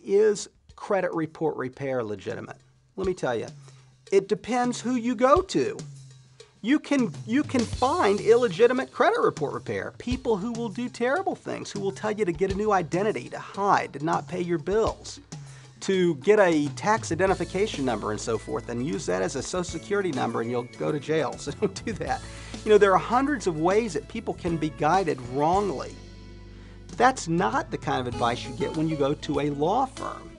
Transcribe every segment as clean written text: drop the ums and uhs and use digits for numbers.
is credit report repair legitimate? Let me tell you, it depends who you go to. You can find illegitimate credit report repair, people who will do terrible things, who will tell you to get a new identity, to hide, to not pay your bills, to get a tax identification number and so forth, and use that as a social security number and you'll go to jail. So don't do that. You know, there are hundreds of ways that people can be guided wrongly. That's not the kind of advice you get when you go to a law firm.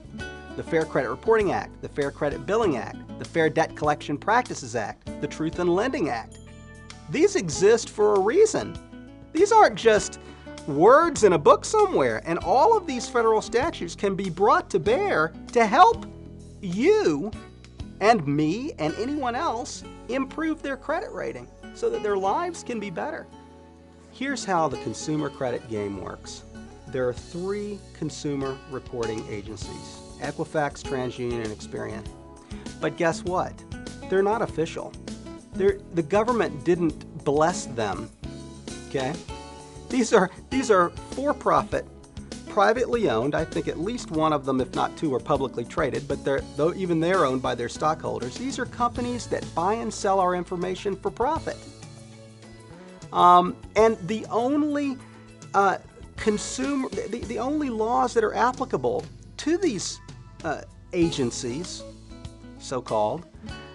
The Fair Credit Reporting Act, the Fair Credit Billing Act, the Fair Debt Collection Practices Act, the Truth in Lending Act. These exist for a reason. These aren't just words in a book somewhere, and all of these federal statutes can be brought to bear to help you and me and anyone else improve their credit rating so that their lives can be better. Here's how the consumer credit game works. There are 3 consumer reporting agencies: Equifax, TransUnion, and Experian. But guess what? They're not official. The government didn't bless them, okay? These are for-profit, privately owned. I think at least one of them, if not 2, are publicly traded, but even they're owned by their stockholders. These are companies that buy and sell our information for profit. And the only the only laws that are applicable to these agencies, so-called,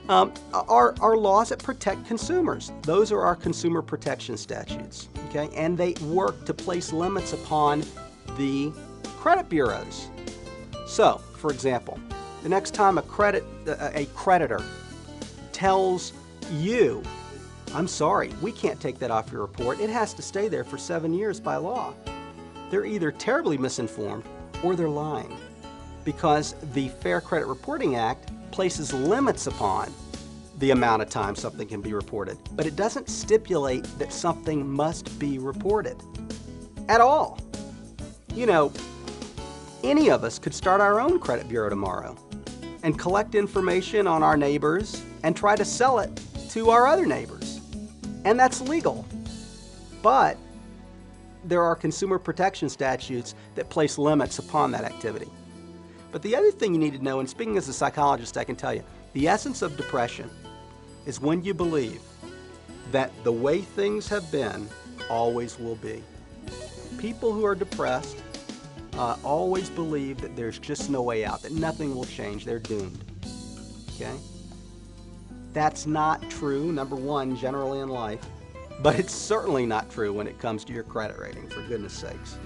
are laws that protect consumers. Those are our consumer protection statutes, okay? And they work to place limits upon the credit bureaus. So, for example, the next time a creditor tells you, "I'm sorry, we can't take that off your report. It has to stay there for 7 years by law," they're either terribly misinformed or they're lying, because the Fair Credit Reporting Act places limits upon the amount of time something can be reported, but it doesn't stipulate that something must be reported at all. You know, any of us could start our own credit bureau tomorrow and collect information on our neighbors and try to sell it to our other neighbors. And that's legal. But there are consumer protection statutes that place limits upon that activity. But the other thing you need to know, and speaking as a psychologist, I can tell you, the essence of depression is when you believe that the way things have been always will be. People who are depressed always believe that there's just no way out, that nothing will change, they're doomed. Okay? That's not true, number one, generally in life, but it's certainly not true when it comes to your credit rating, for goodness sakes.